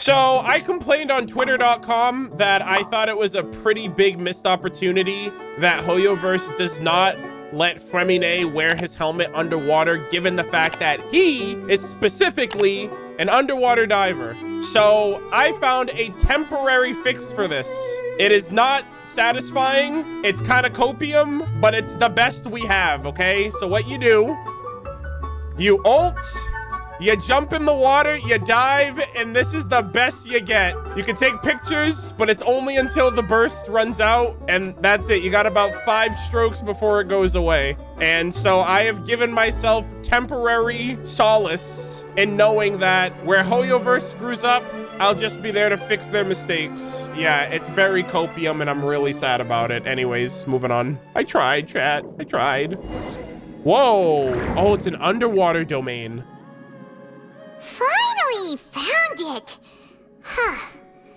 So I complained on twitter.com that I thought it was a pretty big missed opportunity that HoYoverse does not let Freminet wear his helmet underwater, given the fact that he is specifically an underwater diver. So I found a temporary fix for this. It is not satisfying. It's kind of copium, but it's the best we have, okay? So what you do, you ult, you jump in the water, you dive, and this is the best you get. You can take pictures, but it's only until the burst runs out, and that's it. You got about 5 strokes before it goes away. And so I have given myself temporary solace in knowing that where HoYoverse screws up, I'll just be there to fix their mistakes. Yeah, it's very copium, and I'm really sad about it. Anyways, moving on. I tried, chat. I tried. Whoa. Oh, it's an underwater domain. Finally found it! Huh.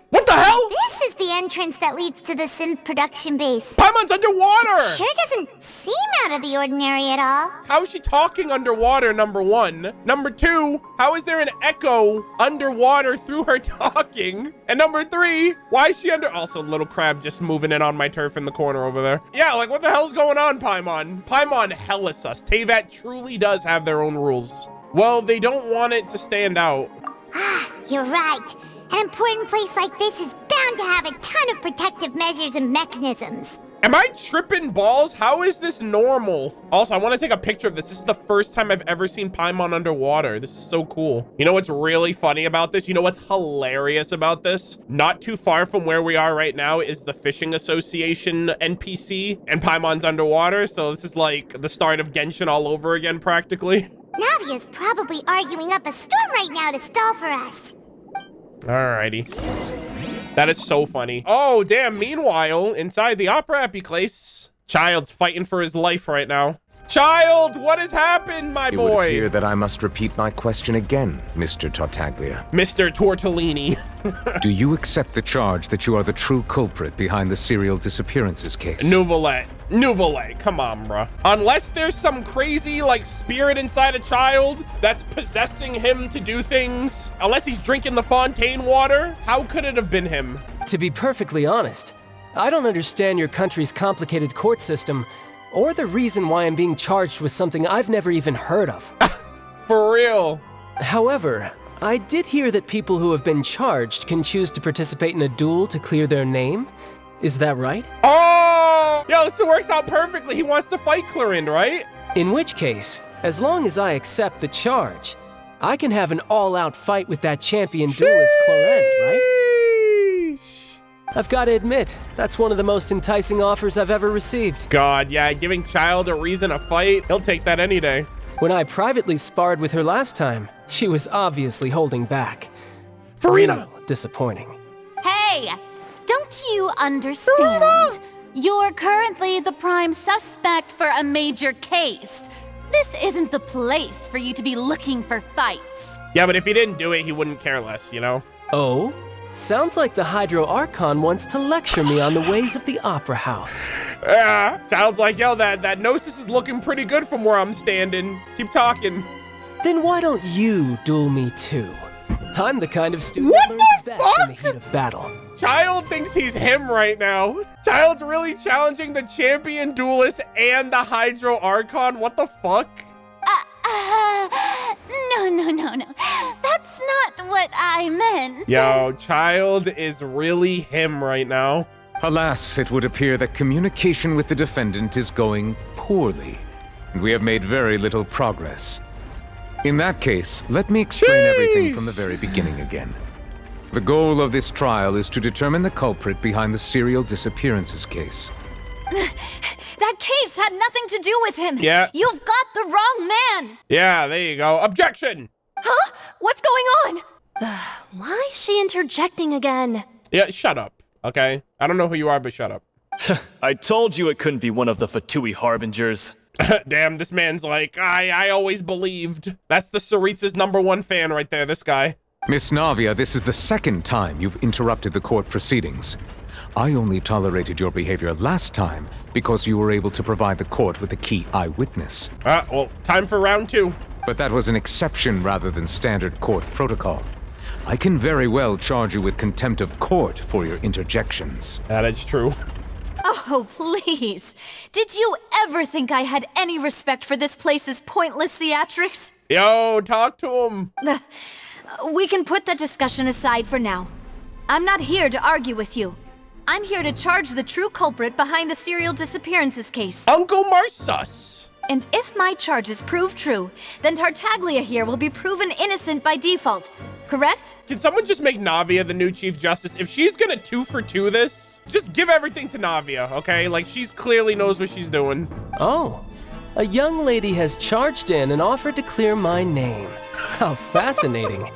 What the hell? This is the entrance that leads to the synth production base. Paimon's underwater! It sure doesn't seem out of the ordinary at all. How is she talking underwater, number 1? Number 2, how is there an echo underwater through her talking? And number 3, why is she under... Also, little crab just moving in on my turf in the corner over there. Yeah, like, what the hell's going on, Paimon? Paimon hellas us. Teyvat truly does have their own rules. Well, they don't want it to stand out. Ah, you're right. An important place like this is bound to have a ton of protective measures and mechanisms. Am I tripping balls? How is this normal? Also, I want to take a picture of this. This is the first time I've ever seen Paimon underwater. This is so cool. You know what's really funny about this? You know what's hilarious about this? Not too far from where we are right now is the Fishing Association NPC, and Paimon's underwater. So this is like the start of Genshin all over again, practically. Navia's probably arguing up a storm right now to stall for us. Alrighty. That is so funny. Oh, damn. Meanwhile, inside the Opera Epiclace, Child's fighting for his life right now. Child, what has happened, my boy? It would appear that I must repeat my question again, Mr. Tartaglia. Mr. Tortellini. Do you accept the charge that you are the true culprit behind the serial disappearances case? Nouvelle, come on, bruh. Unless there's some crazy, like, spirit inside a child that's possessing him to do things, unless he's drinking the Fontaine water, how could it have been him? To be perfectly honest, I don't understand your country's complicated court system, or the reason why I'm being charged with something I've never even heard of. For real. However, I did hear that people who have been charged can choose to participate in a duel to clear their name. Is that right? Oh! Yo, this works out perfectly. He wants to fight Clorind, right? In which case, as long as I accept the charge, I can have an all-out fight with that champion duelist Clorind, right? I've got to admit, that's one of the most enticing offers I've ever received. God, yeah, giving Child a reason to fight, he'll take that any day. When I privately sparred with her last time, she was obviously holding back. Farina! Disappointing. Hey, don't you understand? You're currently the prime suspect for a major case. This isn't the place for you to be looking for fights. Yeah, but if he didn't do it, he wouldn't care less, you know? Oh? Sounds like the Hydro Archon wants to lecture me on the ways of the Opera House. Yeah, Child's like, yo, that Gnosis is looking pretty good from where I'm standing. Keep talking. Then why don't you duel me too? I'm the kind of student that learns best in the heat of battle. Child thinks he's him right now. Child's really challenging the champion duelist and the Hydro Archon. What the fuck? No. That's not what I meant. Yo, Child is really him right now. Alas, it would appear that communication with the defendant is going poorly, and we have made very little progress. In that case, let me explain everything from the very beginning again. The goal of this trial is to determine the culprit behind the serial disappearances case. That case had nothing to do with him. Yeah. You've got the wrong man. Yeah, there you go. Objection! Huh? What's going on? Why is she interjecting again? Yeah, shut up, okay? I don't know who you are, but shut up. I told you it couldn't be one of the Fatui Harbingers. Damn, this man's like, I always believed. That's the Saritsa's #1 fan right there, this guy. Miss Navia, this is the second time you've interrupted the court proceedings. I only tolerated your behavior last time because you were able to provide the court with a key eyewitness. Well, time for round 2. But that was an exception rather than standard court protocol. I can very well charge you with contempt of court for your interjections. That is true. Oh, please. Did you ever think I had any respect for this place's pointless theatrics? Yo, talk to him. We can put that discussion aside for now. I'm not here to argue with you. I'm here to charge the true culprit behind the serial disappearances case. Uncle Marsus. And if my charges prove true, then Tartaglia here will be proven innocent by default, correct? Can someone just make Navia the new Chief Justice? If she's gonna 2-for-2 this, just give everything to Navia, okay? Like, she's clearly knows what she's doing. Oh, a young lady has charged in and offered to clear my name. How fascinating.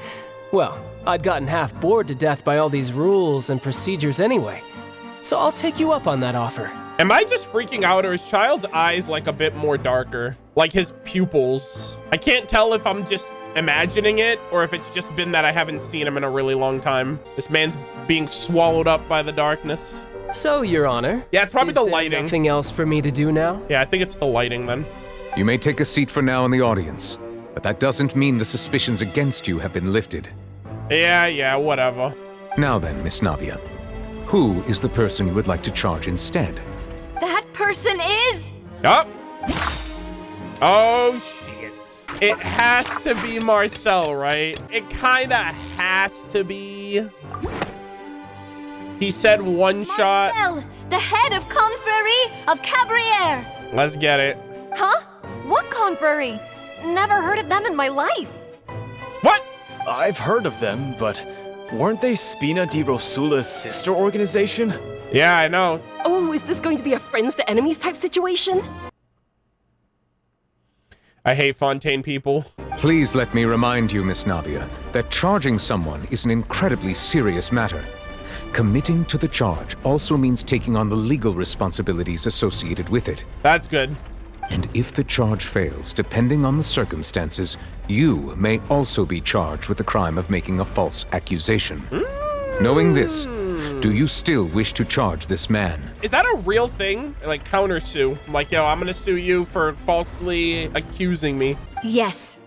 Well, I'd gotten half bored to death by all these rules and procedures anyway, so I'll take you up on that offer. Am I just freaking out, or is Child's eyes like a bit more darker? Like his pupils. I can't tell if I'm just imagining it or if it's just been that I haven't seen him in a really long time. This man's being swallowed up by the darkness. So, Your Honor. Yeah, it's probably is the there lighting. Nothing else for me to do now? Yeah, I think it's the lighting then. You may take a seat for now in the audience, but that doesn't mean the suspicions against you have been lifted. Yeah, whatever. Now then, Miss Navia, who is the person you would like to charge instead? That person is... Yup. Oh, shit. It has to be Marcel, right? It kinda has to be. He said one shot. Marcel, the head of Confrérie of Cabrières. Let's get it. Huh? What confrérie? Never heard of them in my life. What? I've heard of them, but weren't they Spina di Rosula's sister organization? Yeah, I know. Oh, is this going to be a friends to enemies type situation? I hate Fontaine people. Please let me remind you, Miss Navia, that charging someone is an incredibly serious matter. Committing to the charge also means taking on the legal responsibilities associated with it. That's good. And if the charge fails, depending on the circumstances, you may also be charged with the crime of making a false accusation. Knowing this, do you still wish to charge this man? Is that a real thing? Like counter sue? Like, yo, I'm gonna sue you for falsely accusing me. Yes,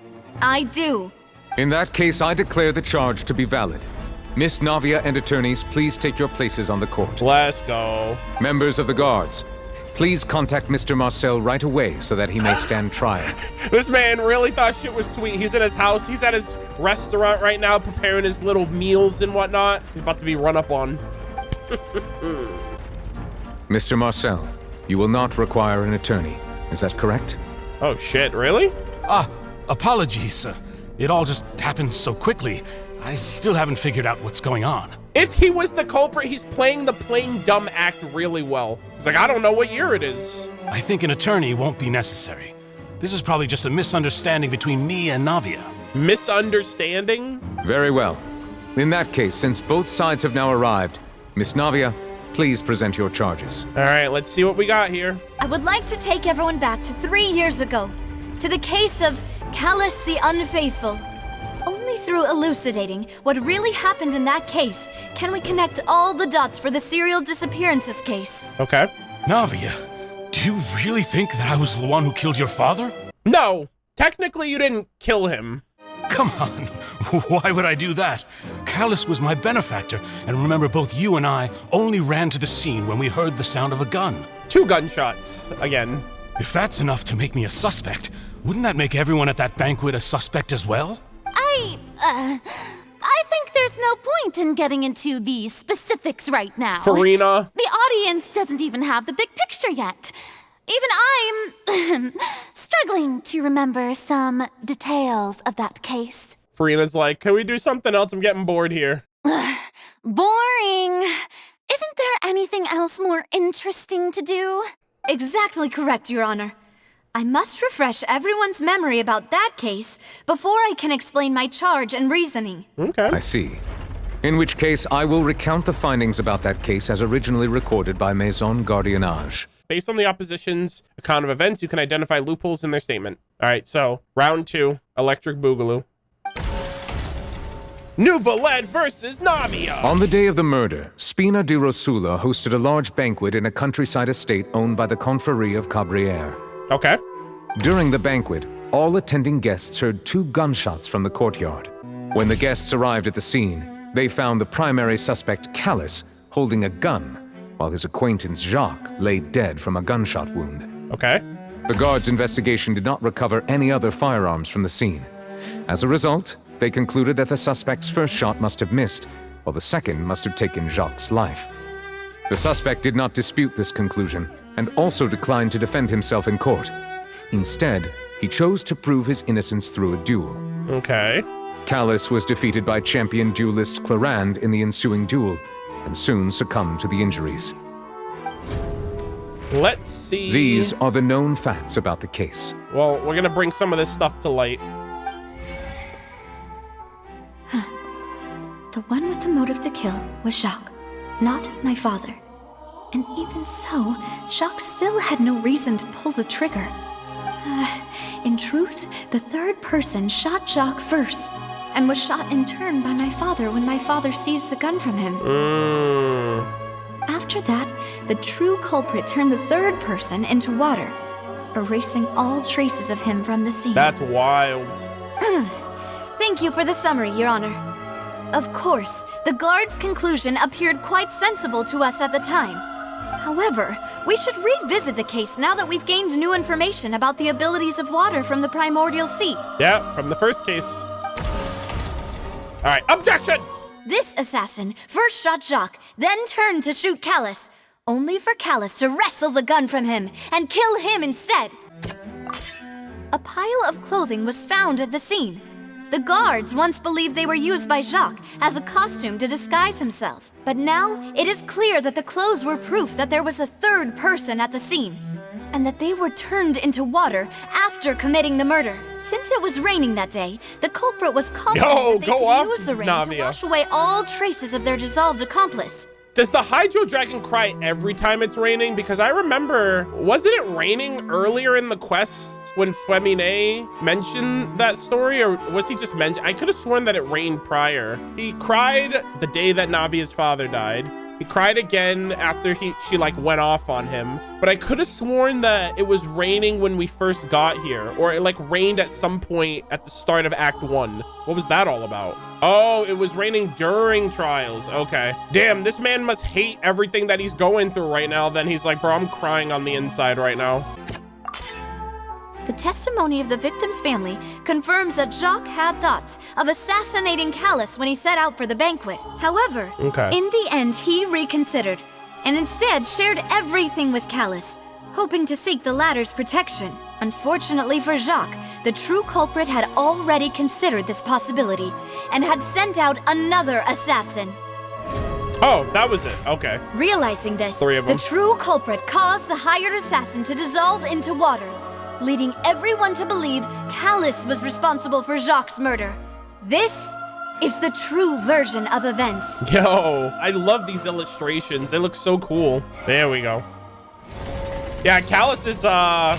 I do. In that case, I declare the charge to be valid. Miss Navia and attorneys, please take your places on the court. Let's go. Members of the guards, please contact Mr. Marcel right away so that he may stand trial. This man really thought shit was sweet. He's in his house. He's at his restaurant right now preparing his little meals and whatnot. He's about to be run up on. Mr. Marcel, you will not require an attorney. Is that correct? Oh shit, really? Apologies. It all just happened so quickly. I still haven't figured out what's going on. If he was the culprit, he's playing the plain dumb act really well. He's like, I don't know what year it is. I think an attorney won't be necessary. This is probably just a misunderstanding between me and Navia. Misunderstanding? Very well. In that case, since both sides have now arrived, Miss Navia, please present your charges. All right, let's see what we got here. I would like to take everyone back to 3 years ago, to the case of Callas the Unfaithful. Only through elucidating what really happened in that case can we connect all the dots for the serial disappearances case. Okay. Navia, do you really think that I was the one who killed your father? No, technically you didn't kill him. Come on, why would I do that? Callas was my benefactor, and remember both you and I only ran to the scene when we heard the sound of a gun. 2 gunshots, again. If that's enough to make me a suspect, wouldn't that make everyone at that banquet a suspect as well? I think there's no point in getting into the specifics right now. Farina. The audience doesn't even have the big picture yet. Even I'm struggling to remember some details of that case. Farina's like, can we do something else? I'm getting bored here. Boring. Isn't there anything else more interesting to do? Exactly correct, Your Honor. I must refresh everyone's memory about that case before I can explain my charge and reasoning. Okay. I see. In which case, I will recount the findings about that case as originally recorded by Maison Gardiennage. Based on the opposition's account of events, you can identify loopholes in their statement. All right, so round 2, Electric Boogaloo. Nouvelette versus Navia. On the day of the murder, Spina di Rosula hosted a large banquet in a countryside estate owned by the Confrérie of Cabrières. Okay. During the banquet, all attending guests heard 2 gunshots from the courtyard. When the guests arrived at the scene, they found the primary suspect, Callas, holding a gun, while his acquaintance, Jacques, lay dead from a gunshot wound. Okay. The guards' investigation did not recover any other firearms from the scene. As a result, they concluded that the suspect's first shot must have missed, while the second must have taken Jacques' life. The suspect did not dispute this conclusion, and also declined to defend himself in court. Instead, he chose to prove his innocence through a duel. Okay. Callas was defeated by champion duelist Clarand in the ensuing duel, and soon succumbed to the injuries. Let's see. These are the known facts about the case. Well, we're gonna bring some of this stuff to light. The one with the motive to kill was Jacques, not my father. And even so, Jacques still had no reason to pull the trigger. In truth, the third person shot Jacques first, and was shot in turn by my father when my father seized the gun from him. After that, the true culprit turned the third person into water, erasing all traces of him from the scene. That's wild. Thank you for the summary, Your Honor. Of course, the guard's conclusion appeared quite sensible to us at the time. However, we should revisit the case now that we've gained new information about the abilities of water from the primordial sea. Yeah, from the first case. All right, objection! This assassin first shot Jacques, then turned to shoot Callas, only for Callas to wrestle the gun from him and kill him instead. A pile of clothing was found at the scene. The guards once believed they were used by Jacques as a costume to disguise himself. But now, it is clear that the clothes were proof that there was a third person at the scene, and that they were turned into water after committing the murder. Since it was raining that day, the culprit was confident that they could use the rain to wash away all traces of their dissolved accomplice. Does the Hydro Dragon cry every time it's raining? Because I remember, wasn't it raining earlier in the quest when Freminet mentioned that story? Or was he just mentioned? I could have sworn that it rained prior. He cried the day that Navia's father died. He cried again after she like went off on him. But I could have sworn that it was raining when we first got here, or it like rained at some point at the start of Act 1. What was that all about? Oh, it was raining during trials. Okay. Damn, this man must hate everything that he's going through right now. Then he's like, bro, I'm crying on the inside right now. The testimony of the victim's family confirms that Jacques had thoughts of assassinating Callas when he set out for the banquet. However, in the end, he reconsidered and instead shared everything with Callas, hoping to seek the latter's protection. Unfortunately for Jacques, the true culprit had already considered this possibility and had sent out another assassin. Oh, that was it. Okay. Realizing this, Three of them. the true culprit caused the hired assassin to dissolve into water, leading everyone to believe Callas was responsible for Jacques' murder. This is the true version of events. Yo, I love these illustrations. They look so cool. There we go. Yeah, Callas is, damn,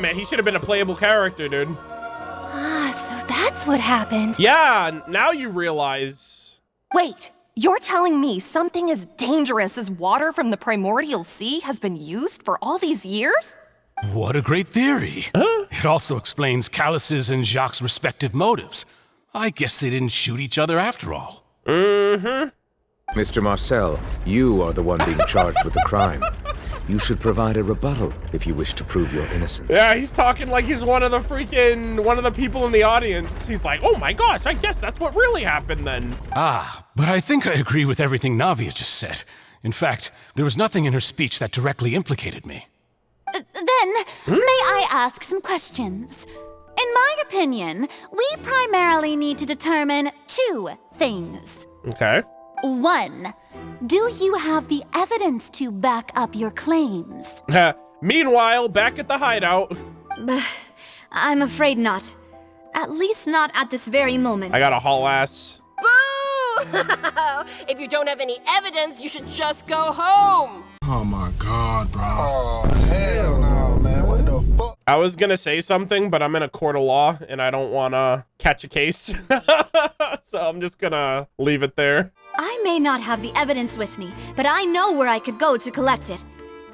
man, he should have been a playable character, dude. Ah, so that's what happened. Yeah, now you realize. Wait, you're telling me something as dangerous as water from the primordial sea has been used for all these years? What a great theory. It also explains Callas's and Jacques' respective motives. I guess they didn't shoot each other after all. Mr. Marcel, you are the one being charged with the crime. You should provide a rebuttal if you wish to prove your innocence. Yeah, he's talking like he's one of the people in the audience. He's like, oh my gosh, I guess that's what really happened then. Ah, but I think I agree with everything Navia just said. In fact, there was nothing in her speech that directly implicated me. Then, may I ask some questions? In my opinion, we primarily need to determine two things. Okay. 1, do you have the evidence to back up your claims? Meanwhile, back at the hideout. I'm afraid not. At least not at this very moment. I got a haul ass. Boo! If you don't have any evidence, you should just go home. Oh my God, bro. Oh, hell no, man. What the fuck? I was gonna say something, but I'm in a court of law and I don't wanna catch a case. So I'm just gonna leave it there. I may not have the evidence with me, but I know where I could go to collect it.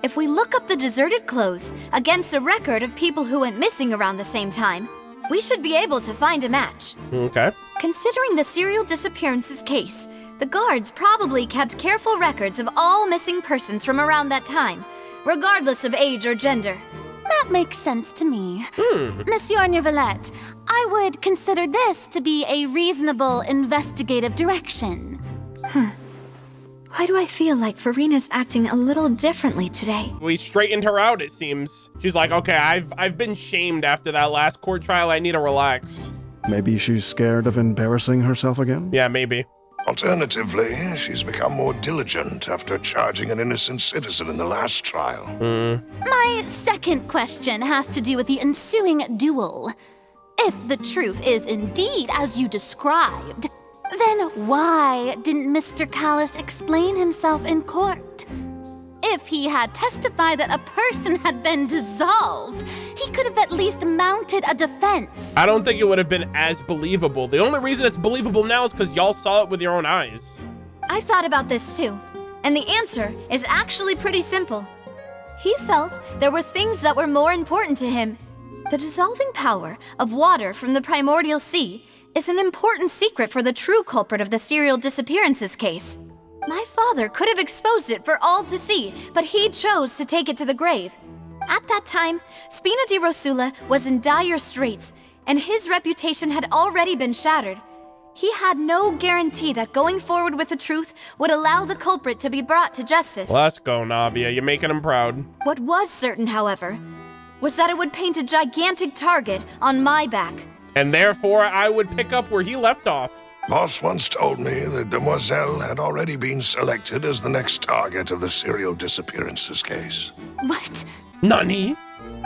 If we look up the deserted clothes against a record of people who went missing around the same time, We should be able to find a match. Okay. Considering the serial disappearances case, the guards probably kept careful records of all missing persons from around that time, regardless of age or gender. That makes sense to me. Monsieur Neuvillette, I would consider this to be a reasonable investigative direction. Why do I feel like Farina's acting a little differently today? We straightened her out, it seems. She's like, okay, I've been shamed after that last court trial. I need to relax. Maybe she's scared of embarrassing herself again? Yeah, maybe. Alternatively, she's become more diligent after charging an innocent citizen in the last trial. My second question has to do with the ensuing duel. If the truth is indeed as you described, then why didn't Mr. Callas explain himself in court? If he had testified that a person had been dissolved, he could have at least mounted a defense. I don't think it would have been as believable. The only reason it's believable now is because y'all saw it with your own eyes. I've thought about this too, and the answer is actually pretty simple. He felt there were things that were more important to him. The dissolving power of water from the primordial sea is an important secret for the true culprit of the serial disappearances case. My father could have exposed it for all to see, but he chose to take it to the grave. At that time, Spina di Rosula was in dire straits, and his reputation had already been shattered. He had no guarantee that going forward with the truth would allow the culprit to be brought to justice. Let's go, Navia. You're making him proud. What was certain, however, was that it would paint a gigantic target on my back. And therefore, I would pick up where he left off. Boss once told me that Demoiselle had already been selected as the next target of the serial disappearances case. What? Nani?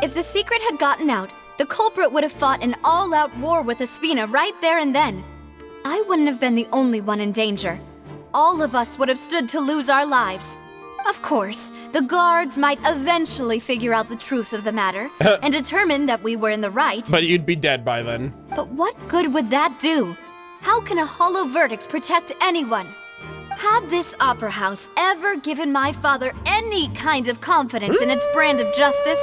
If the secret had gotten out, the culprit would have fought an all-out war with Espina right there and then. I wouldn't have been the only one in danger. All of us would have stood to lose our lives. Of course, the guards might eventually figure out the truth of the matter and determine that we were in the right. But you'd be dead by then. But what good would that do? How can a hollow verdict protect anyone? Had this opera house ever given my father any kind of confidence in its brand of justice,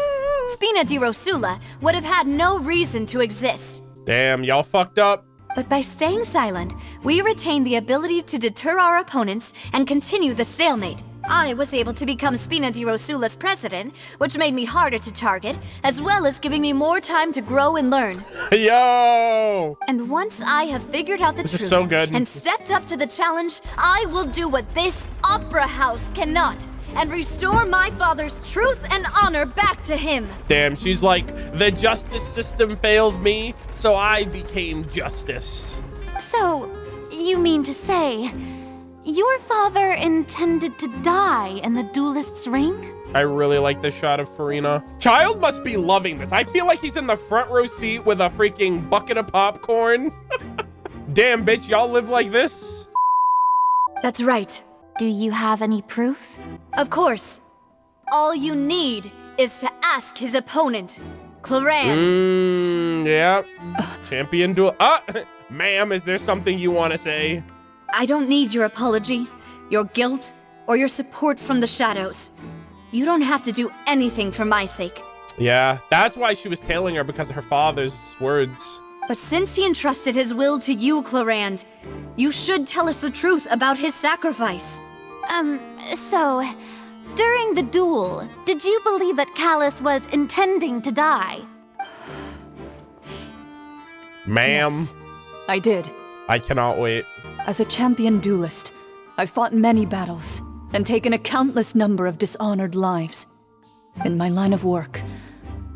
Spina di Rosula would have had no reason to exist. Damn, y'all fucked up. But by staying silent, we retained the ability to deter our opponents and continue the stalemate. I was able to become Spina di Rosula's president, which made me harder to target, as well as giving me more time to grow and learn. Yo! And once I have figured out the truth is so good. and stepped up to the challenge, I will do what this opera house cannot, and restore my father's truth and honor back to him. Damn, she's like, the justice system failed me, so I became justice. So, you mean to say, your father intended to die in the duelist's ring? I really like this shot of Farina. Child must be loving this. I feel like he's in the front row seat with a freaking bucket of popcorn. Damn, bitch, y'all live like this? That's right. Do you have any proof? Of course. All you need is to ask his opponent, Clarand. Yeah. Champion duel. Ma'am, is there something you want to say? I don't need your apology, your guilt, or your support from the shadows. You don't have to do anything for my sake. Yeah, that's why she was tailing her, because of her father's words. But since he entrusted his will to you, Clarand, you should tell us the truth about his sacrifice. So, during the duel, did you believe that Callas was intending to die? Ma'am. Yes, I did. I cannot wait. As a champion duelist, I've fought many battles and taken a countless number of dishonored lives. In my line of work,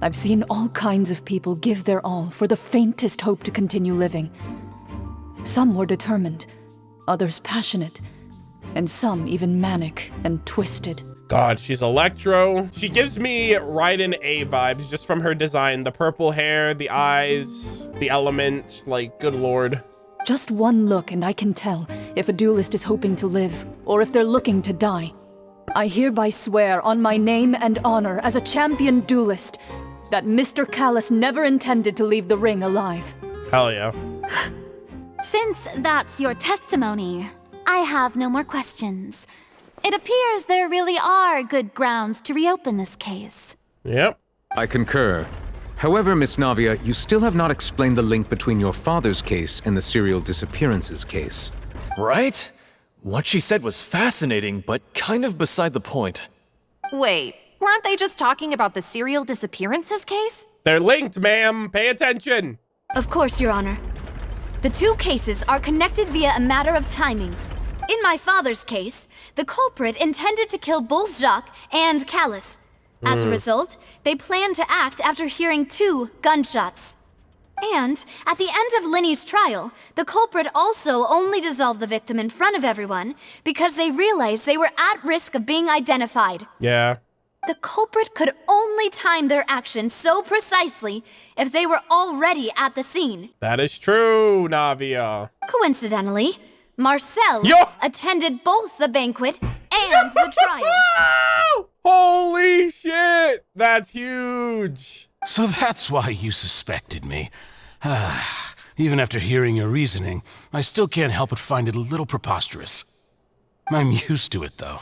I've seen all kinds of people give their all for the faintest hope to continue living. Some were determined, others passionate, and some even manic and twisted. God, she's Electro. She gives me Raiden A vibes just from her design. The purple hair, the eyes, the element, like, good lord. Just one look and I can tell if a duelist is hoping to live or if they're looking to die. I hereby swear on my name and honor as a champion duelist that Mr. Callas never intended to leave the ring alive. Hell yeah. Since that's your testimony, I have no more questions. It appears there really are good grounds to reopen this case. Yep. I concur. However, Miss Navia, you still have not explained the link between your father's case and the serial disappearances case. Right? What she said was fascinating, but kind of beside the point. Wait, weren't they just talking about the serial disappearances case? They're linked, ma'am. Pay attention. Of course, Your Honor. The two cases are connected via a matter of timing. In my father's case, the culprit intended to kill both Jacques and Callas. As a result, they planned to act after hearing 2 gunshots. And at the end of Linny's trial, the culprit also only dissolved the victim in front of everyone because they realized they were at risk of being identified. Yeah. The culprit could only time their actions so precisely if they were already at the scene. That is true, Navia. Coincidentally, Marcel attended both the banquet and the trial. Holy shit! That's huge! So that's why you suspected me. Even after hearing your reasoning, I still can't help but find it a little preposterous. I'm used to it, though.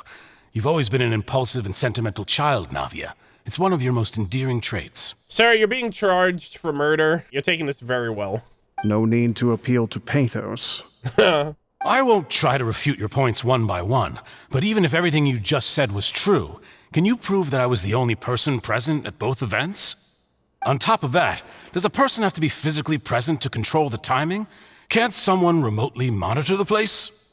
You've always been an impulsive and sentimental child, Navia. It's one of your most endearing traits. Sir, you're being charged for murder. You're taking this very well. No need to appeal to pathos. I won't try to refute your points one by one, but even if everything you just said was true, can you prove that I was the only person present at both events? On top of that, does a person have to be physically present to control the timing? Can't someone remotely monitor the place?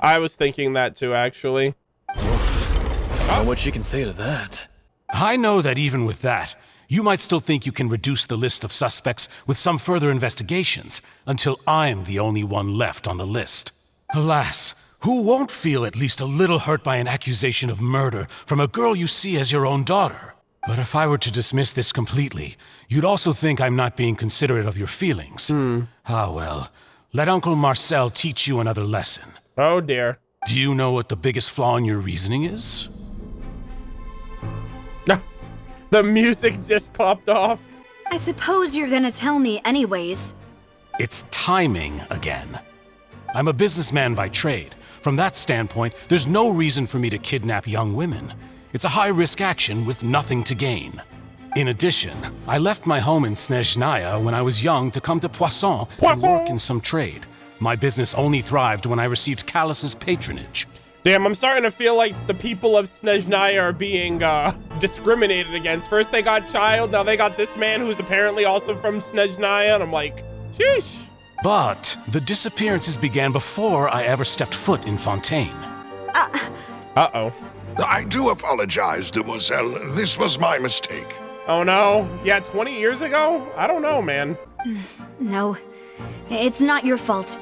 I was thinking that too, actually. I don't know what she can say to that. I know that even with that, you might still think you can reduce the list of suspects with some further investigations until I'm the only one left on the list. Alas, who won't feel at least a little hurt by an accusation of murder from a girl you see as your own daughter? But if I were to dismiss this completely, you'd also think I'm not being considerate of your feelings. Ah well, let Uncle Marcel teach you another lesson. Oh dear. Do you know what the biggest flaw in your reasoning is? The music just popped off. I suppose you're gonna tell me anyways. It's timing again. I'm a businessman by trade. From that standpoint, there's no reason for me to kidnap young women. It's a high-risk action with nothing to gain. In addition, I left my home in Snezhnaya when I was young to come to Poisson and work in some trade. My business only thrived when I received Callas's patronage. Damn, I'm starting to feel like the people of Snezhnaya are being discriminated against. First they got Child, now they got this man who's apparently also from Snezhnaya, and I'm like, sheesh. But the disappearances began before I ever stepped foot in Fontaine. Uh-oh. I do apologize, Demoiselle. This was my mistake. Oh no. Yeah, 20 years ago? I don't know, man. No, it's not your fault.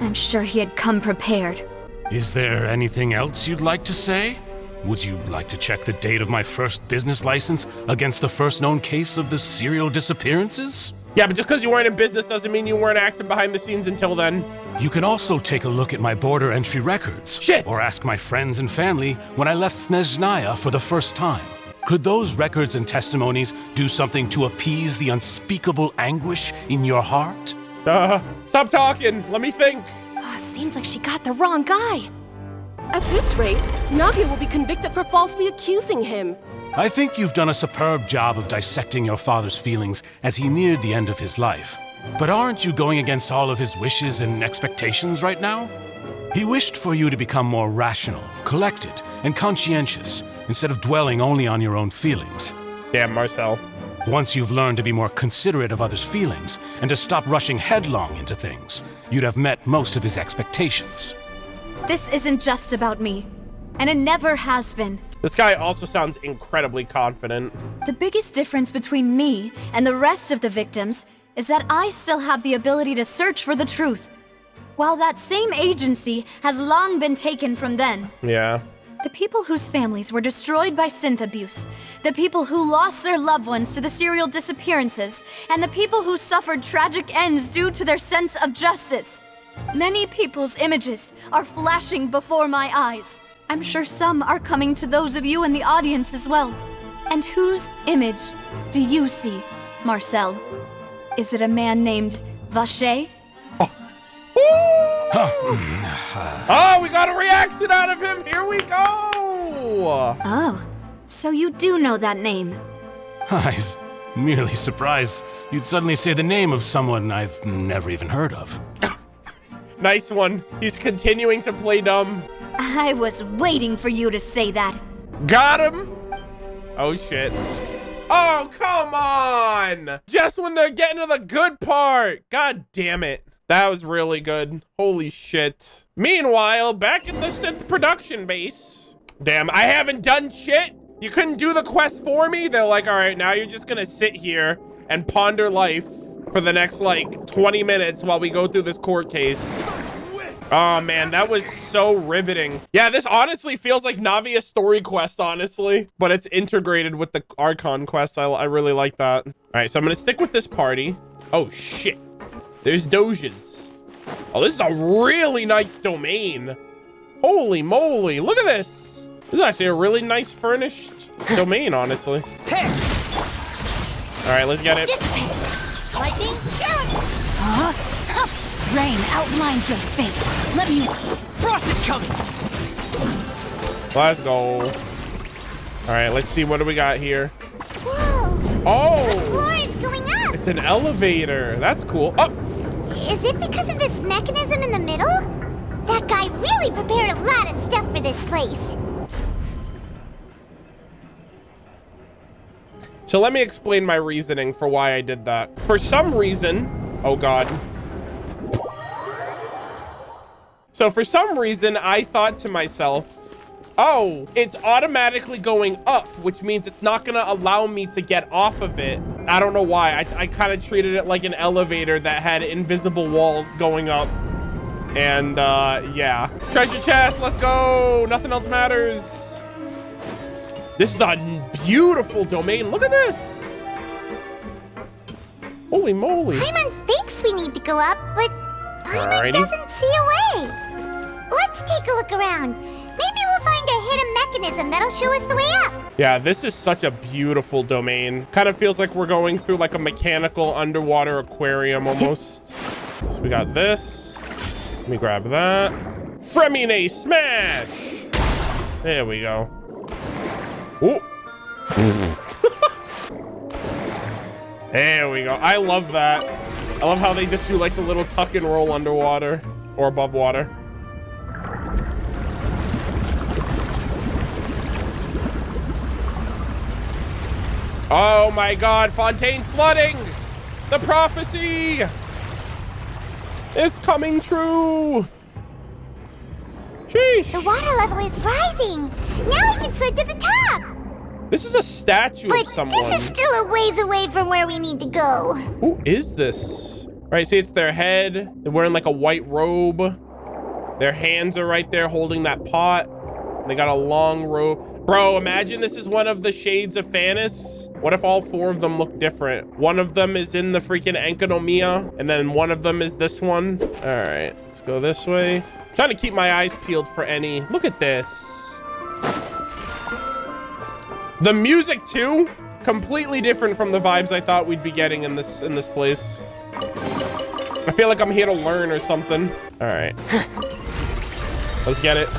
I'm sure he had come prepared. Is there anything else you'd like to say? Would you like to check the date of my first business license against the first known case of the serial disappearances? Yeah, but just because you weren't in business doesn't mean you weren't acting behind the scenes until then. You can also take a look at my border entry records. Shit! Or ask my friends and family when I left Snezhnaya for the first time. Could those records and testimonies do something to appease the unspeakable anguish in your heart? Stop talking. Let me think. Seems like she got the wrong guy. At this rate, Navia will be convicted for falsely accusing him. I think you've done a superb job of dissecting your father's feelings as he neared the end of his life. But aren't you going against all of his wishes and expectations right now? He wished for you to become more rational, collected, and conscientious, instead of dwelling only on your own feelings. Damn, Marcel. Once you've learned to be more considerate of others' feelings and to stop rushing headlong into things, you'd have met most of his expectations. This isn't just about me, and it never has been. This guy also sounds incredibly confident. The biggest difference between me and the rest of the victims is that I still have the ability to search for the truth, while that same agency has long been taken from them. Yeah. The people whose families were destroyed by synth abuse, the people who lost their loved ones to the serial disappearances, and the people who suffered tragic ends due to their sense of justice. Many people's images are flashing before my eyes. I'm sure some are coming to those of you in the audience as well. And whose image do you see, Marcel? Is it a man named Vacher? Oh, we got a reaction out of him. Here we go. Oh, so you do know that name. Merely surprised you'd suddenly say the name of someone I've never even heard of. Nice one. He's continuing to play dumb. I was waiting for you to say that. Got him. Oh, shit. Oh, come on. Just when they're getting to the good part. God damn it. That was really good. Holy shit. Meanwhile, back at the synth production base. Damn, I haven't done shit. You couldn't do the quest for me? They're like, all right, now you're just gonna sit here and ponder life for the next, like, 20 minutes while we go through this court case. Oh, man, that was so riveting. Yeah, this honestly feels like Navia's story quest, honestly. But it's integrated with the Archon quest. I really like that. All right, so I'm gonna stick with this party. Oh, shit. There's Doges. Oh, this is a really nice domain. Holy moly, look at this. This is actually a really nice furnished domain, honestly. All right, let's get it. Lightning jump! Rain outlines your fate. Let me... Frost is coming! Let's go. All right, let's see. What do we got here? Whoa! Oh! The floor is going up! It's an elevator. That's cool. Oh! Is it because of this mechanism in the middle? That guy really prepared a lot of stuff for this place. So let me explain my reasoning for why I did that. For some reason... Oh, God. So for some reason, I thought to myself, oh, it's automatically going up, which means it's not going to allow me to get off of it. I don't know why. I kind of treated it like an elevator that had invisible walls going up. And, yeah. Treasure chest, let's go. Nothing else matters. This is a beautiful domain. Look at this. Holy moly. Paimon thinks we need to go up, but Paimon doesn't see a way. Let's take a look around. Maybe we'll find a hidden mechanism that'll show us the way up. Yeah, this is such a beautiful domain. Kind of feels like we're going through like a mechanical underwater aquarium almost. So we got this. Let me grab that. Freminet smash. There we go. Ooh. There we go. I love that. I love how they just do like the little tuck and roll underwater or above water. Oh my God, Fontaine's flooding! The prophecy is coming true! Sheesh! The water level is rising! Now we can swim to the top! This is a statue of someone. This is still a ways away from where we need to go. Who is this? Right, see, it's their head. They're wearing like a white robe. Their hands are right there holding that pot. They got a long robe. Bro, imagine this is one of the shades of Thanos. What if all four of them look different? One of them is in the freaking Enkanomiya, and then one of them is this one. All right, let's go this way. I'm trying to keep my eyes peeled for any. Look at this. The music too, completely different from the vibes I thought we'd be getting in this place. I feel like I'm here to learn or something. All right, let's get it.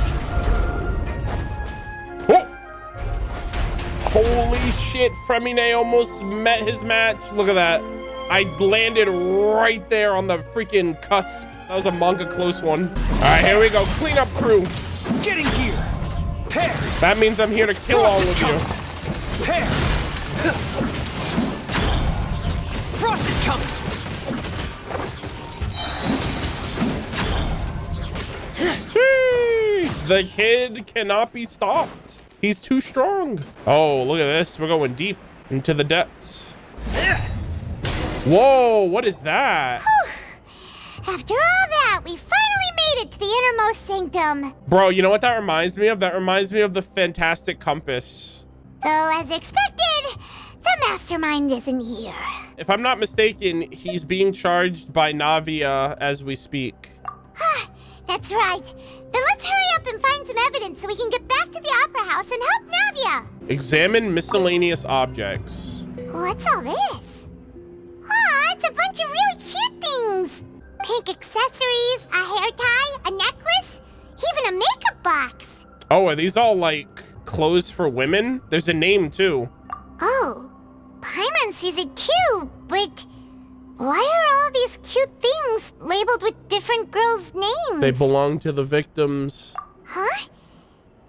Oh! Holy shit, Freminet almost met his match. Look at that. I landed right there on the freaking cusp. That was a manga close one. All right, here we go. Cleanup crew. Getting here. Pair. That means I'm here to kill all of you. Pair. Frost is coming. The kid cannot be stopped. He's too strong. Oh, look at this. We're going deep into the depths. Whoa, what is that? After all that, we finally made it to the innermost sanctum. Bro, you know what that reminds me of? That reminds me of the Fantastic Compass. Though, as expected, the mastermind isn't here. If I'm not mistaken, he's being charged by Navia as we speak. That's right. Then let's hurry up and find some evidence so we can get back to the Opera House and help Navia. Examine miscellaneous objects. What's all this? Aw, it's a bunch of really cute things. Pink accessories, a hair tie, a necklace, even a makeup box. Oh, are these all like clothes for women? There's a name too. Oh, Paimon's sees it too, but why are all these cute things labeled with different girls' names? They belong to the victims. Huh?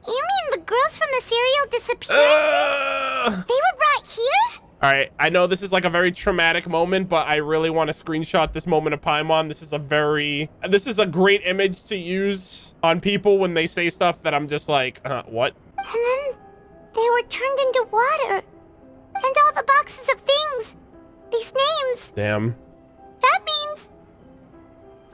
You mean the girls from the serial disappearances? They were brought here? All right, I know this is like a very traumatic moment, but I really want to screenshot this moment of Paimon. This is a great image to use on people when they say stuff that I'm just like, what? And then they were turned into water. And all the boxes of things. These names. Damn. That means...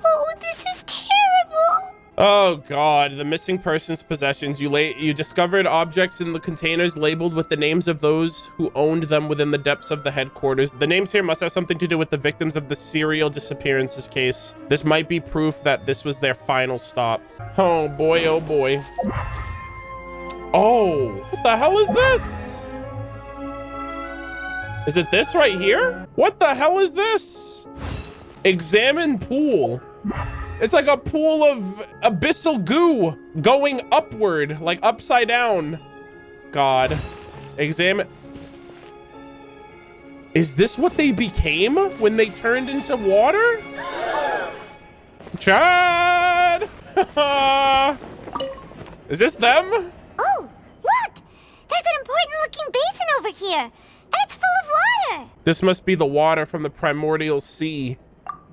Oh, this is terrible. Oh God, the missing person's possessions. You discovered objects in the containers labeled with the names of those who owned them within the depths of the headquarters. The names here must have something to do with the victims of the serial disappearances case. This might be proof that this was their final stop. Oh boy, oh boy. Oh, what the hell is this? Is it this right here? What the hell is this? Examine pool. It's like a pool of abyssal goo going upward, like upside down. God. Examine. Is this what they became when they turned into water? Chad! Is this them? Oh, look! There's an important looking basin over here, and it's full of water. This must be the water from the primordial sea.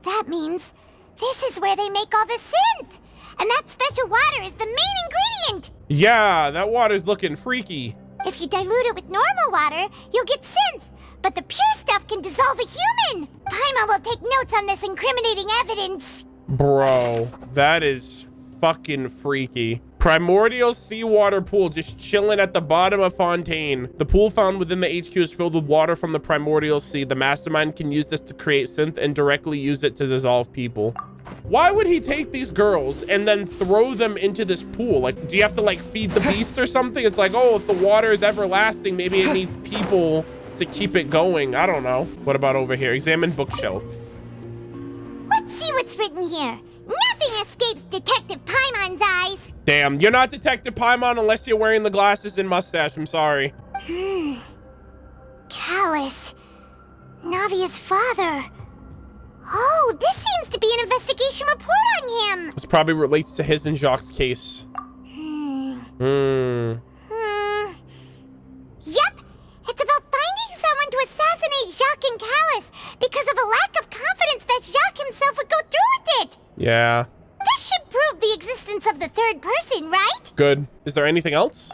That means this is where they make all the synth. And that special water is the main ingredient. Yeah, that water's looking freaky. If you dilute it with normal water, you'll get synth. But the pure stuff can dissolve a human. Paimon will take notes on this incriminating evidence. Bro, that is fucking freaky. Primordial seawater pool just chilling at the bottom of Fontaine. The pool found within the HQ is filled with water from the primordial sea. The mastermind can use this to create synth and directly use it to dissolve people. Why would he take these girls and then throw them into this pool? Like, do you have to like feed the beast or something? It's like, oh, if the water is everlasting, maybe it needs people to keep it going. I don't know. What about over here? Examine bookshelf. Let's see what's written here. Nothing escapes Detective Paimon's eyes. Damn, you're not Detective Paimon unless you're wearing the glasses and mustache. I'm sorry. Callas. Navia's father. Oh, this seems to be an investigation report on him. This probably relates to his and Jacques' case. Yep. It's about finding someone to assassinate Jacques and Callas because of a lack of confidence that Jacques himself would go through with it. Yeah. This should prove the existence of the third person, right? Good. Is there anything else?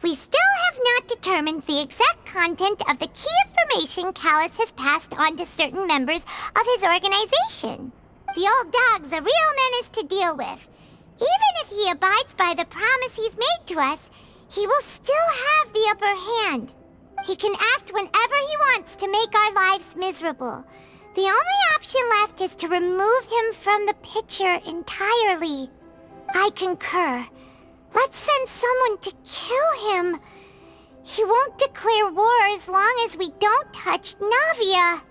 We still have not determined the exact content of the key information Callas has passed on to certain members of his organization. The old dog's a real menace to deal with. Even if he abides by the promise he's made to us, he will still have the upper hand. He can act whenever he wants to make our lives miserable. The only option left is to remove him from the picture entirely. I concur. Let's send someone to kill him. He won't declare war as long as we don't touch Navia.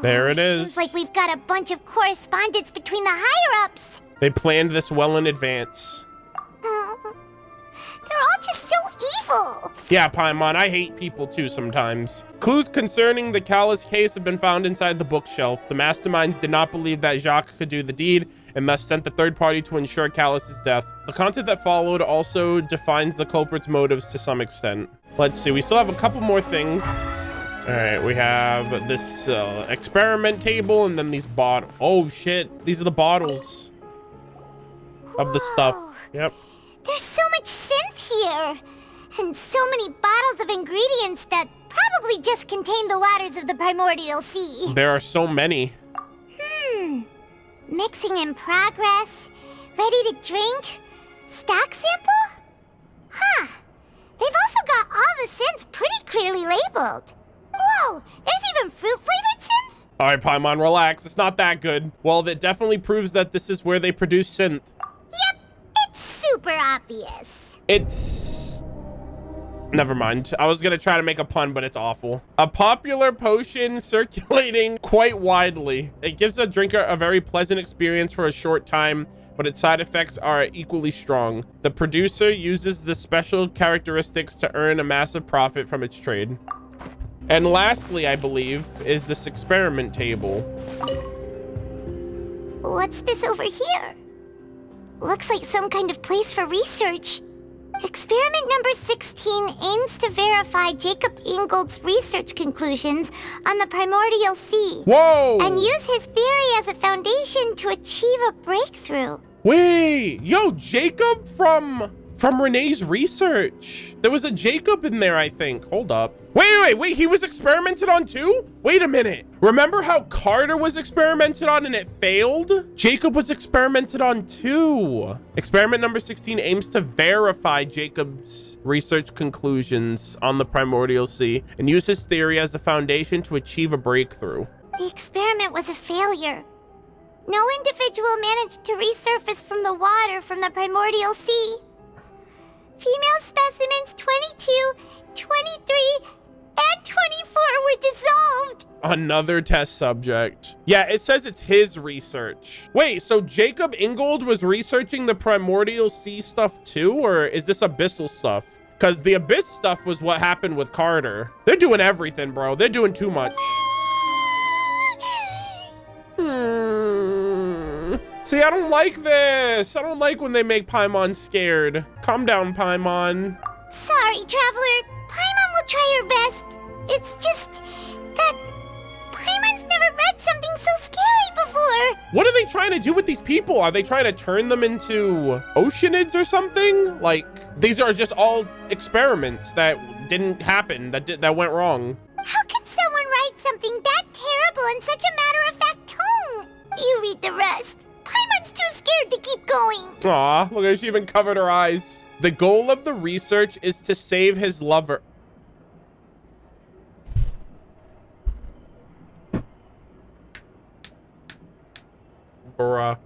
There it is. Seems like we've got a bunch of correspondence between the higher-ups. They planned this well in advance. They're all just so evil. Yeah, Paimon, I hate people too sometimes. Clues concerning the Callas case have been found inside the bookshelf. The masterminds did not believe that Jacques could do the deed and thus sent the third party to ensure Callas' death. The content that followed also defines the culprit's motives to some extent. Let's see, we still have a couple more things. All right, we have this experiment table and then these bottles. Oh shit, these are the bottles of the stuff. Yep. There's so much synth here, and so many bottles of ingredients that probably just contain the waters of the primordial sea. There are so many. Mixing in progress, ready to drink, stock sample? Huh. They've also got all the synth pretty clearly labeled. Whoa, there's even fruit-flavored synth? All right, Paimon, relax. It's not that good. Well, that definitely proves that this is where they produce synth. Yep, it's super obvious. It's... Never mind. I was gonna try to make a pun, but it's awful. A popular potion circulating quite widely. It gives a drinker a very pleasant experience for a short time, but its side effects are equally strong. The producer uses the special characteristics to earn a massive profit from its trade. And lastly, I believe, is this experiment table. What's this over here? Looks like some kind of place for research. Experiment number 16 aims to verify Jacob Ingold's research conclusions on the primordial sea. Whoa! And use his theory as a foundation to achieve a breakthrough. Wait, yo, Jacob from Renee's research. There was a Jacob in there, I think. Hold up. Wait, he was experimented on too? Wait a minute. Remember how Carter was experimented on and it failed? Jacob was experimented on too. Experiment number 16 aims to verify Jacob's research conclusions on the primordial sea and use his theory as a foundation to achieve a breakthrough. The experiment was a failure. No individual managed to resurface from the water from the primordial sea. Female specimens 22, 23, and 24 were dissolved. Another test subject. Yeah, it says it's his research. Wait, so Jacob Ingold was researching the primordial sea stuff too, or is this abyssal stuff? Because the abyss stuff was what happened with Carter. They're doing everything, bro. They're doing too much. See, I don't like this. I don't like when they make Paimon scared. Calm down, Paimon. Sorry, Traveler. Paimon will try her best. It's just that Paimon's never read something so scary before. What are they trying to do with these people? Are they trying to turn them into oceanids or something? Like, these are just all experiments that didn't happen, that went wrong. How can someone write something that terrible in such a matter-of-fact tone? You read the rest. Paimon's too scared to keep going. Aw, look at she even covered her eyes. The goal of the research is to save his lover. Bruh.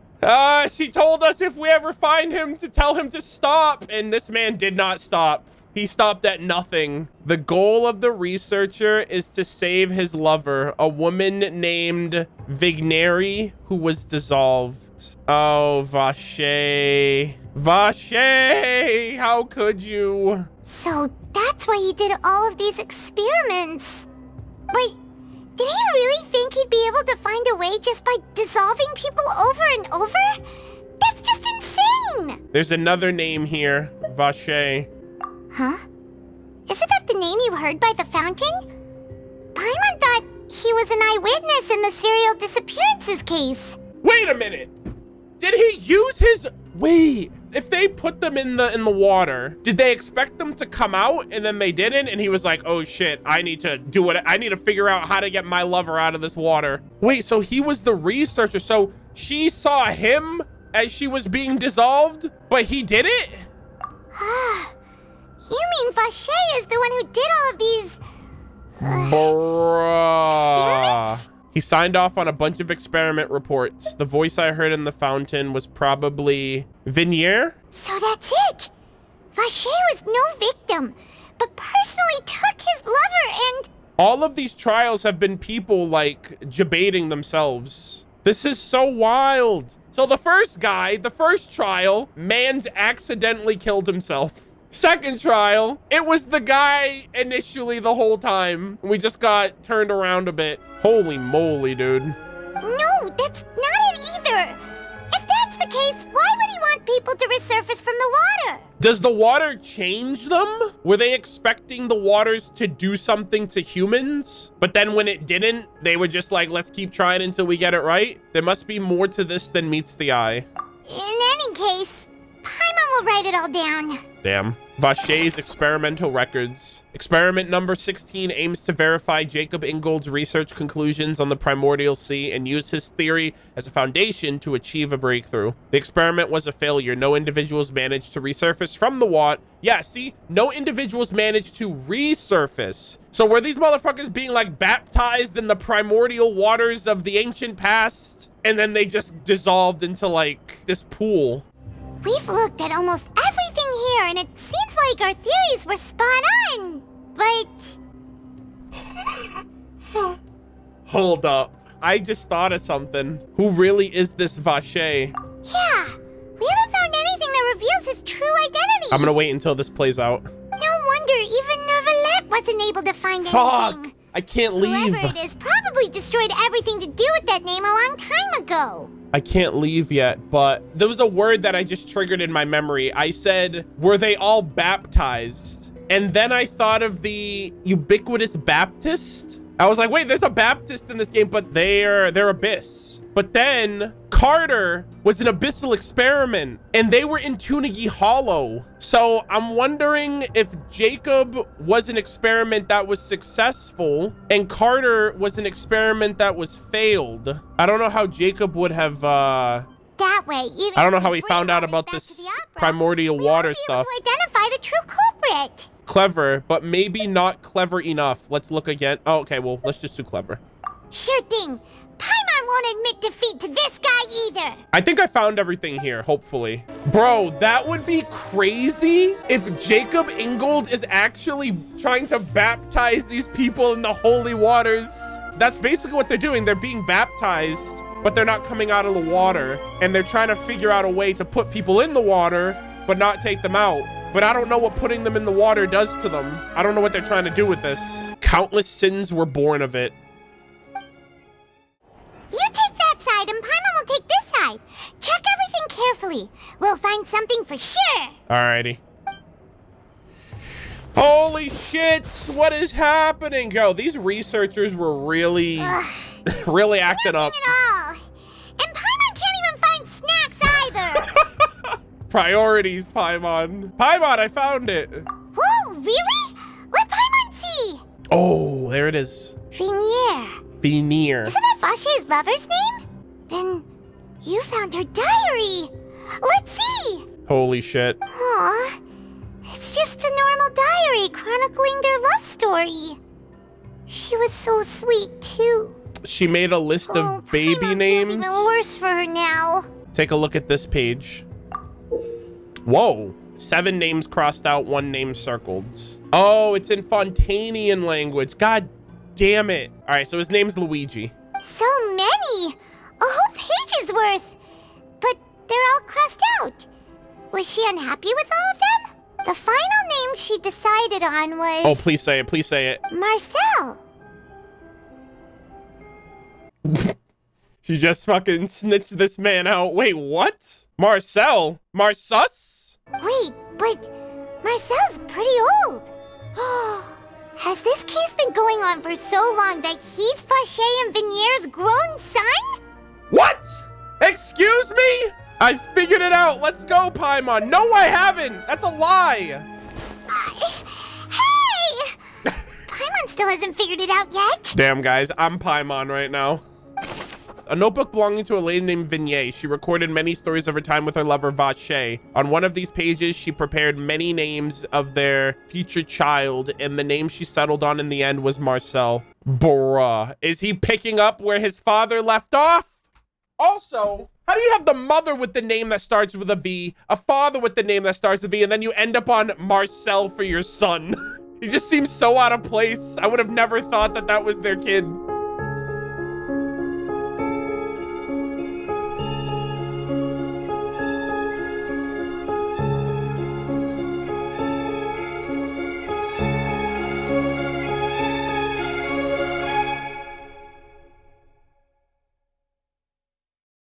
She told us if we ever find him to tell him to stop, and this man did not stop. He stopped at nothing. The goal of the researcher is to save his lover, a woman named Vigneri, who was dissolved. Oh, Vache. Vache! How could you? So that's why he did all of these experiments. Wait, did he really think he'd be able to find a way just by dissolving people over and over? That's just insane! There's another name here, Vache. Huh? Isn't that the name you heard by the fountain? Paimon thought he was an eyewitness in the serial disappearances case. Wait a minute! Did he use his... Wait, if they put them in the water, did they expect them to come out and then they didn't? And he was like, oh shit, I need to do it. I need to figure out how to get my lover out of this water. Wait, so he was the researcher. So she saw him as she was being dissolved, but he did it? You mean Vache is the one who did all of these... Bruh. He signed off on a bunch of experiment reports. The voice I heard in the fountain was probably Vignier? So that's it! Vache was no victim, but personally took his lover and... All of these trials have been people, like, debating themselves. This is so wild. So the first guy, the first trial, man's accidentally killed himself. Second trial, it was the guy initially the whole time. We just got turned around a bit. Holy moly, dude. No, that's not it either. If that's the case, why would he want people to resurface from the water? Does the water change them? Were they expecting the waters to do something to humans? But then when it didn't, they were just like, let's keep trying until we get it right? There must be more to this than meets the eye. In any case, Paimon will write it all down. Damn. Vache's experimental records. Experiment number 16 aims to verify Jacob Ingold's research conclusions on the primordial sea and use his theory as a foundation to achieve a breakthrough. The experiment was a failure. No individuals managed to resurface from the water. Yeah, see? No individuals managed to resurface. So were these motherfuckers being like baptized in the primordial waters of the ancient past? And then they just dissolved into like this pool. We've looked at almost everything here, and it seems like our theories were spot on, but... Hold up. I just thought of something. Who really is this Vache? Yeah, we haven't found anything that reveals his true identity. I'm gonna wait until this plays out. No wonder even Nervalette wasn't able to find Fuck! anything. I can't leave. Whoever it is probably destroyed everything to do with that name a long time ago. I can't leave yet, but there was a word that I just triggered in my memory. I said, were they all baptized? And then I thought of the ubiquitous Baptist. I was like, wait, there's a Baptist in this game, but they're Abyss. But then Carter was an abyssal experiment and they were in Tunagi Hollow. So I'm wondering if Jacob was an experiment that was successful and Carter was an experiment that was failed. I don't know how Jacob would have, that way, even I don't know how he found out about this primordial water stuff. To identify the true culprit. Clever, but maybe not clever enough. Let's look again. Oh, okay, well, let's just do clever. Sure thing. Paimon won't admit defeat to this guy either. I think I found everything here, hopefully. Bro, that would be crazy if Jacob Ingold is actually trying to baptize these people in the holy waters. That's basically what they're doing. They're being baptized, but they're not coming out of the water. And they're trying to figure out a way to put people in the water, but not take them out. But I don't know what putting them in the water does to them. I don't know what they're trying to do with this. Countless sins were born of it. You take that side and Paimon will take this side. Check everything carefully. We'll find something for sure. Alrighty. Holy shit, what is happening? Yo, these researchers were really, really acting up. All. And Paimon can't even find snacks either. Priorities, Paimon. Paimon, I found it. Whoa, really? Let Paimon see. Oh, there it is. Freminet. Veneer. Isn't that Vache's lover's name? Then you found her diary. Let's see. Holy shit. Aw, it's just a normal diary chronicling their love story. She was so sweet too. She made a list of baby Paimon names. feels even worse for her now. Take a look at this page. Whoa. 7 names crossed out, 1 name circled. Oh, it's in Fontainian language. God damn it. All right, so his name's Luigi. So many. A whole page's worth. But they're all crossed out. Was she unhappy with all of them? The final name she decided on was... Oh, please say it. Please say it. Marcel. She just fucking snitched this man out. Wait, what? Marcel? Marsus? Wait, but Marcel's pretty old. Has this case been going on for so long that he's Vache and Venier's grown son? What? Excuse me? I figured it out. Let's go, Paimon. No, I haven't. That's a lie. Hey! Paimon still hasn't figured it out yet. Damn, guys. I'm Paimon right now. A notebook belonging to a lady named Vignette. She recorded many stories of her time with her lover, Vache. On one of these pages, she prepared many names of their future child, and the name she settled on in the end was Marcel. Bruh. Is he picking up where his father left off? Also, how do you have the mother with the name that starts with a V, a father with the name that starts with a V, and then you end up on Marcel for your son? He just seems so out of place. I would have never thought that that was their kid.